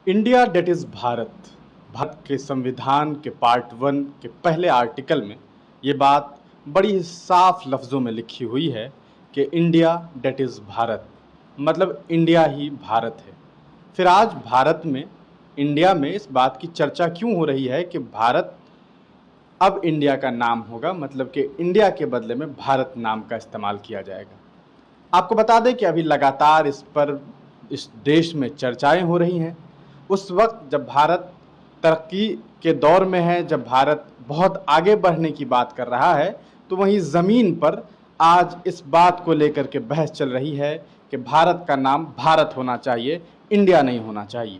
India that is Bharat. Bharat के संविधान के पार्ट 1 के पहले आर्टिकल में ये बात बड़ी साफ लफ्ज़ों में लिखी हुई है कि इंडिया डेट इज़ भारत, मतलब इंडिया ही भारत है। फिर आज भारत में, इंडिया में इस बात की चर्चा क्यों हो रही है कि भारत अब इंडिया का नाम होगा, मतलब कि इंडिया के बदले में भारत नाम का इस्तेमाल किया जाएगा। आपको बता दें कि अभी लगातार इस देश में चर्चाएं हो रही हैं। उस वक्त जब भारत तरक्की के दौर में है, जब भारत बहुत आगे बढ़ने की बात कर रहा है, तो वहीं ज़मीन पर आज इस बात को लेकर के बहस चल रही है कि भारत का नाम भारत होना चाहिए, इंडिया नहीं होना चाहिए।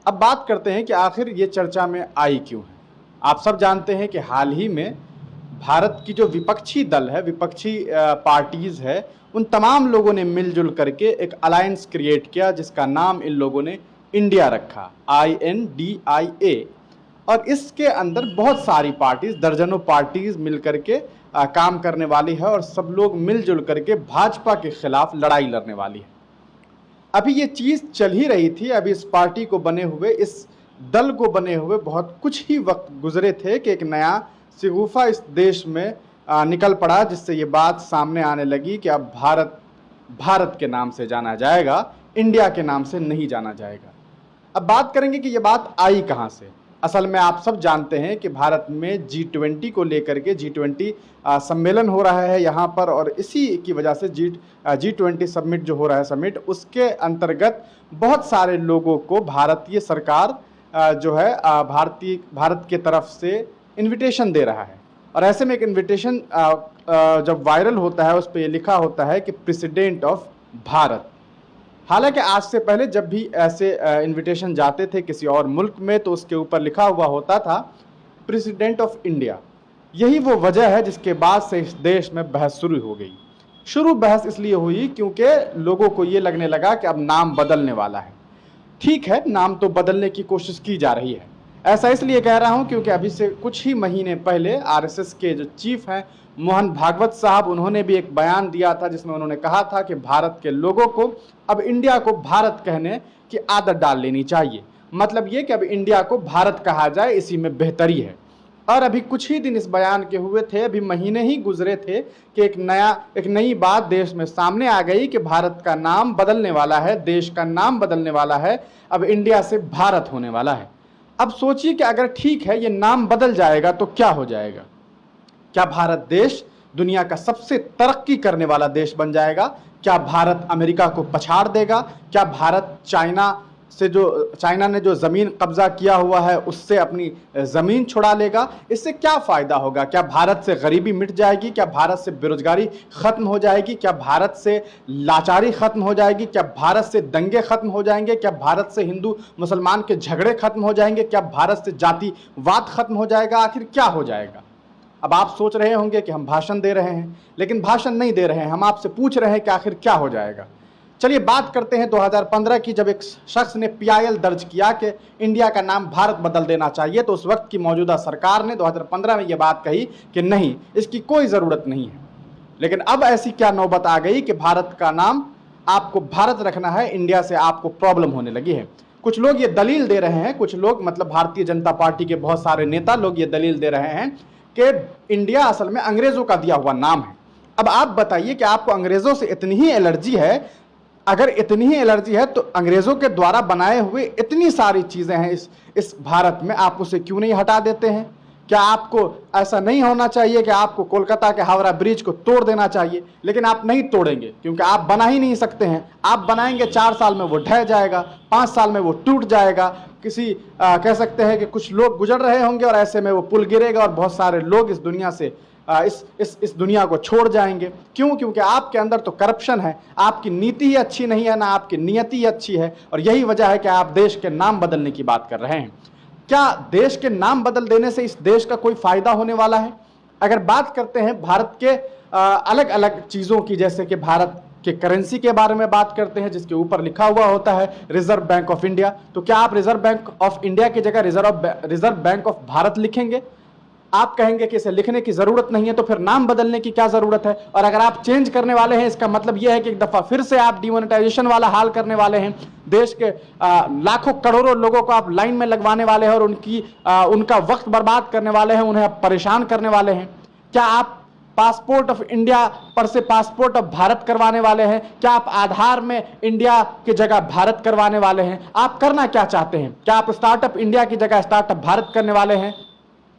अब बात करते हैं कि आखिर ये चर्चा में आई क्यों है। आप सब जानते हैं कि हाल ही में भारत की जो विपक्षी दल है, विपक्षी पार्टीज़ है, उन तमाम लोगों ने मिलजुल करके एक अलायंस क्रिएट किया जिसका नाम इन लोगों ने इंडिया रखा, INDIA। और इसके अंदर बहुत सारी पार्टीज़, दर्जनों पार्टीज़ मिल करके काम करने वाली है और सब लोग मिलजुल करके भाजपा के खिलाफ लड़ाई लड़ने वाली है। अभी ये चीज़ चल ही रही थी। अभी इस पार्टी को बने हुए, इस दल को बने हुए बहुत कुछ ही वक्त गुजरे थे कि एक नया शगुफा इस देश में निकल पड़ा, जिससे ये बात सामने आने लगी कि अब भारत भारत के नाम से जाना जाएगा, इंडिया के नाम से नहीं जाना जाएगा। अब बात करेंगे कि ये बात आई कहाँ से। असल में आप सब जानते हैं कि भारत में G20 को लेकर के G20 सम्मेलन हो रहा है यहाँ पर, और इसी की वजह से G20 समिट जो हो रहा है, समिट, उसके अंतर्गत बहुत सारे लोगों को भारतीय सरकार जो है भारत के तरफ से इनविटेशन दे रहा है। और ऐसे में एक इनविटेशन जब वायरल होता है, उस पर लिखा होता है कि प्रेसिडेंट ऑफ भारत। हालांकि आज से पहले जब भी ऐसे इनविटेशन जाते थे किसी और मुल्क में, तो उसके ऊपर लिखा हुआ होता था प्रेसिडेंट ऑफ इंडिया। यही वो वजह है जिसके बाद से इस देश में बहस शुरू हो गई। बहस इसलिए हुई क्योंकि लोगों को ये लगने लगा कि अब नाम बदलने वाला है। ठीक है, नाम तो बदलने की कोशिश की जा रही है। ऐसा इसलिए कह रहा हूं क्योंकि अभी से कुछ ही महीने पहले RSS के जो चीफ हैं मोहन भागवत साहब, उन्होंने भी एक बयान दिया था जिसमें उन्होंने कहा था कि भारत के लोगों को अब इंडिया को भारत कहने की आदत डाल लेनी चाहिए। मतलब ये कि अब इंडिया को भारत कहा जाए, इसी में बेहतरी है। और अभी कुछ ही दिन इस बयान के हुए थे, अभी महीने ही गुजरे थे कि एक नई बात देश में सामने आ गई कि भारत का नाम बदलने वाला है, देश का नाम बदलने वाला है, अब इंडिया से भारत होने वाला है। अब सोचिए कि अगर ठीक है ये नाम बदल जाएगा तो क्या हो जाएगा। क्या भारत देश दुनिया का सबसे तरक्की करने वाला देश बन जाएगा? क्या भारत अमेरिका को पछाड़ देगा? क्या भारत चाइना ने जो ज़मीन कब्जा किया हुआ है उससे अपनी ज़मीन छुड़ा लेगा? इससे क्या फ़ायदा होगा? क्या भारत से गरीबी मिट जाएगी? क्या भारत से बेरोजगारी ख़त्म हो जाएगी? क्या भारत से लाचारी ख़त्म हो जाएगी? क्या भारत से दंगे ख़त्म हो जाएंगे? क्या भारत से हिंदू मुसलमान के झगड़े ख़त्म हो जाएंगे? क्या भारत से जातिवाद ख़त्म हो जाएगा? आखिर क्या हो जाएगा? अब आप सोच रहे होंगे कि हम भाषण दे रहे हैं, लेकिन भाषण नहीं दे रहे हैं, हम आपसे पूछ रहे हैं कि आखिर क्या हो जाएगा। चलिए बात करते हैं 2015 की, जब एक शख्स ने PIL दर्ज किया कि इंडिया का नाम भारत बदल देना चाहिए, तो उस वक्त की मौजूदा सरकार ने 2015 में यह बात कही कि नहीं, इसकी कोई ज़रूरत नहीं है। लेकिन अब ऐसी क्या नौबत आ गई कि भारत का नाम आपको भारत रखना है, इंडिया से आपको प्रॉब्लम होने लगी है। कुछ लोग ये दलील दे रहे हैं, कुछ लोग मतलब भारतीय जनता पार्टी के बहुत सारे नेता लोग ये दलील दे रहे हैं कि इंडिया असल में अंग्रेज़ों का दिया हुआ नाम है। अब आप बताइए कि आपको अंग्रेज़ों से इतनी ही एलर्जी है, अगर इतनी ही एलर्जी है तो अंग्रेज़ों के द्वारा बनाए हुए इतनी सारी चीज़ें हैं इस भारत में, आप उसे क्यों नहीं हटा देते हैं? क्या आपको ऐसा नहीं होना चाहिए कि आपको कोलकाता के हावड़ा ब्रिज को तोड़ देना चाहिए? लेकिन आप नहीं तोड़ेंगे क्योंकि आप बना ही नहीं सकते हैं। आप बनाएंगे 4 साल में वो ढह जाएगा, 5 साल में वो टूट जाएगा। कह सकते हैं कि कुछ लोग गुजर रहे होंगे और ऐसे में वो पुल गिरेगा और बहुत सारे लोग इस दुनिया से इस दुनिया को छोड़ जाएंगे। क्यों? क्योंकि आपके अंदर तो करप्शन है, आपकी नीति ही अच्छी नहीं है, ना आपकी नियति ही अच्छी है, और यही वजह है कि आप देश के नाम बदलने की बात कर रहे हैं। क्या देश के नाम बदल देने से इस देश का कोई फायदा होने वाला है? अगर बात करते हैं भारत के अलग अलग चीज़ों की, जैसे कि भारत के करेंसी के बारे में बात करते हैं जिसके ऊपर लिखा हुआ होता है रिजर्व बैंक ऑफ इंडिया, तो क्या आप रिजर्व बैंक ऑफ इंडिया की जगह रिजर्व बैंक ऑफ भारत लिखेंगे? आप कहेंगे कि इसे लिखने की जरूरत नहीं है, तो फिर नाम बदलने की क्या जरूरत है? और अगर आप चेंज करने वाले हैं, इसका मतलब यह है कि एक दफा फिर से आप डिमोनेटाइजेशन वाला हाल करने वाले हैं। देश के लाखों करोड़ों लोगों को आप लाइन में लगवाने वाले हैं और उनका वक्त बर्बाद करने वाले हैं, उन्हें आप परेशान करने वाले हैं। क्या आप पासपोर्ट ऑफ इंडिया पर से पासपोर्ट ऑफ भारत करवाने वाले हैं? क्या आप आधार में इंडिया की जगह भारत करवाने वाले हैं? आप करना क्या चाहते हैं? क्या आप स्टार्टअप इंडिया की जगह स्टार्टअप भारत करने वाले हैं?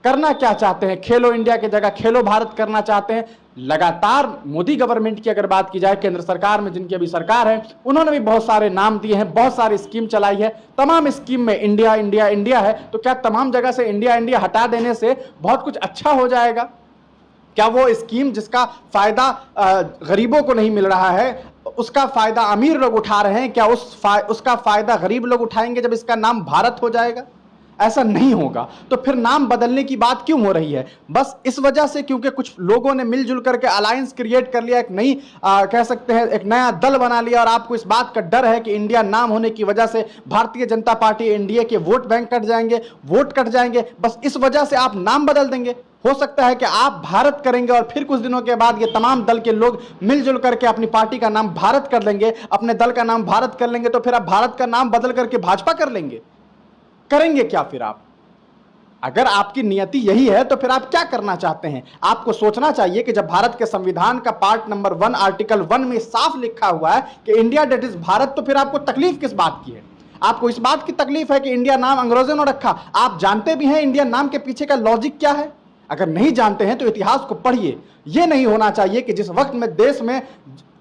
करना क्या चाहते हैं? खेलो इंडिया की जगह खेलो भारत करना चाहते हैं? लगातार मोदी गवर्नमेंट की अगर बात की जाए, केंद्र सरकार में जिनकी अभी सरकार है, उन्होंने भी बहुत सारे नाम दिए हैं, बहुत सारी स्कीम चलाई है। तमाम स्कीम में इंडिया इंडिया इंडिया है। तो क्या तमाम जगह से इंडिया इंडिया हटा देने से बहुत कुछ अच्छा हो जाएगा? क्या वो स्कीम जिसका फायदा गरीबों को नहीं मिल रहा है, उसका फायदा अमीर लोग उठा रहे हैं, क्या उसका फायदा गरीब लोग उठाएंगे जब इसका नाम भारत हो जाएगा? ऐसा नहीं होगा। तो फिर नाम बदलने की बात क्यों हो रही है? बस इस वजह से क्योंकि कुछ लोगों ने मिलजुल करके अलायंस क्रिएट कर लिया, एक नई कह सकते हैं एक नया दल बना लिया, और आपको इस बात का डर है कि इंडिया नाम होने की वजह से भारतीय जनता पार्टी एनडीए के वोट बैंक कट जाएंगे, वोट कट जाएंगे। बस इस वजह से आप नाम बदल देंगे। हो सकता है कि आप भारत करेंगे और फिर कुछ दिनों के बाद ये तमाम दल के लोग मिलजुल करके अपनी पार्टी का नाम भारत कर लेंगे, अपने दल का नाम भारत कर लेंगे, तो फिर आप भारत का नाम बदल करके भाजपा कर लेंगे। करेंगे क्या फिर आप? अगर आपकी नियति यही है तो फिर आप क्या करना चाहते हैं? आपको सोचना चाहिए कि जब भारत के संविधान का पार्ट नंबर 1 आर्टिकल 1 में साफ लिखा हुआ है कि इंडिया दैट इज भारत, तो फिर आपको तकलीफ किस बात की है? आपको इस बात की तकलीफ है कि इंडिया नाम अंग्रेजों ने रखा। आप जानते भी हैं इंडिया नाम के पीछे का लॉजिक क्या है? अगर नहीं जानते हैं तो इतिहास को पढ़िए। यह नहीं होना चाहिए कि जिस वक्त में देश में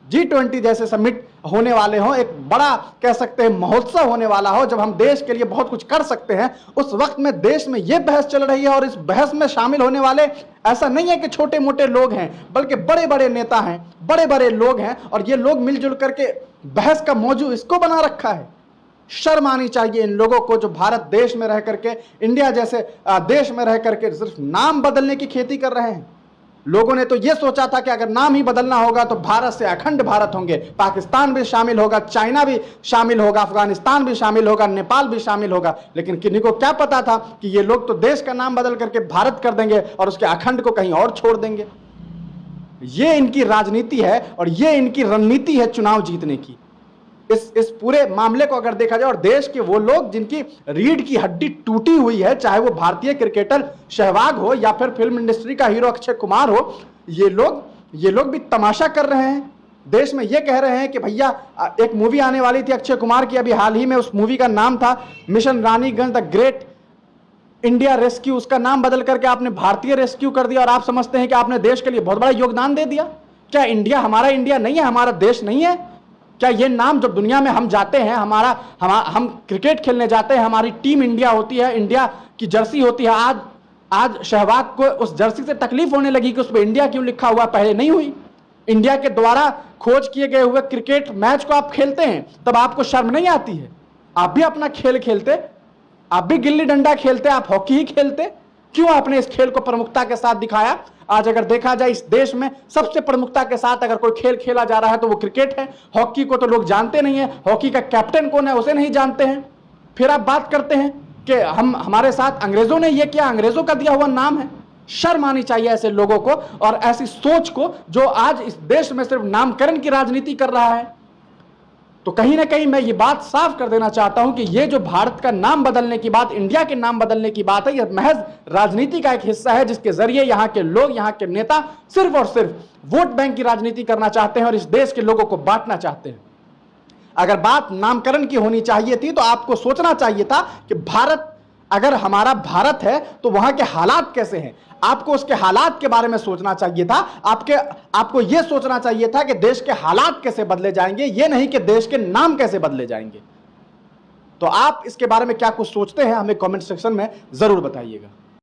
G20 जैसे समिट होने वाले हों, एक बड़ा कह सकते हैं महोत्सव होने वाला हो, जब हम देश के लिए बहुत कुछ कर सकते हैं, उस वक्त में देश में यह बहस चल रही है। और इस बहस में शामिल होने वाले ऐसा नहीं है कि छोटे मोटे लोग हैं, बल्कि बड़े बड़े नेता हैं, बड़े बड़े लोग हैं, और ये लोग मिलजुल करके बहस का मौजू इसको बना रखा है। शर्म आनी चाहिए इन लोगों को जो भारत देश में रह करके, इंडिया जैसे देश में रह करके सिर्फ नाम बदलने की खेती कर रहे हैं। लोगों ने तो यह सोचा था कि अगर नाम ही बदलना होगा तो भारत से अखंड भारत होंगे, पाकिस्तान भी शामिल होगा, चाइना भी शामिल होगा, अफगानिस्तान भी शामिल होगा, नेपाल भी शामिल होगा। लेकिन किन्हीं को क्या पता था कि ये लोग तो देश का नाम बदल करके भारत कर देंगे और उसके अखंड को कहीं और छोड़ देंगे। ये इनकी राजनीति है और ये इनकी रणनीति है चुनाव जीतने की। इस पूरे मामले को अगर देखा जाए, और देश के वो लोग जिनकी रीढ़ की हड्डी टूटी हुई है, चाहे वो भारतीय क्रिकेटर सहवाग हो या फिर फिल्म इंडस्ट्री का हीरो अक्षय कुमार हो, ये लोग भी तमाशा कर रहे हैं। देश में ये कह रहे हैं कि भैया एक मूवी आने वाली थी अक्षय कुमार की अभी हाल ही में, उस मूवी का नाम था mission Raniganj the great India rescue, उसका नाम बदल करके आपने भारतीय रेस्क्यू कर दिया और आप समझते हैं कि आपने देश के लिए बहुत बड़ा योगदान दे दिया। क्या इंडिया हमारा इंडिया नहीं है, हमारा देश नहीं है? क्या ये नाम जब दुनिया में हम जाते हैं, हम क्रिकेट खेलने जाते हैं, हमारी टीम इंडिया होती है, इंडिया की जर्सी होती है, आज सहवाग को उस जर्सी से तकलीफ होने लगी कि उस पर इंडिया क्यों लिखा हुआ, पहले नहीं हुई। इंडिया के द्वारा खोज किए गए हुए क्रिकेट मैच को आप खेलते हैं, तब आपको शर्म नहीं आती है? आप भी अपना खेल खेलते, आप भी गिल्ली डंडा खेलते, आप हॉकी ही खेलते, क्यों आपने इस खेल को प्रमुखता के साथ दिखाया? आज अगर देखा जाए इस देश में सबसे प्रमुखता के साथ अगर कोई खेल खेला जा रहा है तो वो क्रिकेट है। हॉकी को तो लोग जानते नहीं है, हॉकी का कैप्टन कौन है उसे नहीं जानते हैं। फिर आप बात करते हैं कि हमारे साथ अंग्रेजों ने ये किया, अंग्रेजों का दिया हुआ नाम है। शर्म आनी चाहिए ऐसे लोगों को और ऐसी सोच को जो आज इस देश में सिर्फ नामकरण की राजनीति कर रहा है। तो कहीं ना कहीं मैं ये बात साफ कर देना चाहता हूं कि ये जो भारत का नाम बदलने की बात, इंडिया के नाम बदलने की बात है, यह महज राजनीति का एक हिस्सा है जिसके जरिए यहां के लोग, यहां के नेता सिर्फ और सिर्फ वोट बैंक की राजनीति करना चाहते हैं और इस देश के लोगों को बांटना चाहते हैं। अगर बात नामकरण की होनी चाहिए थी तो आपको सोचना चाहिए था कि भारत, अगर हमारा भारत है तो वहां के हालात कैसे हैं, आपको उसके हालात के बारे में सोचना चाहिए था। आपको यह सोचना चाहिए था कि देश के हालात कैसे बदले जाएंगे, यह नहीं कि देश के नाम कैसे बदले जाएंगे। तो आप इसके बारे में क्या कुछ सोचते हैं, हमें कमेंट सेक्शन में जरूर बताइएगा।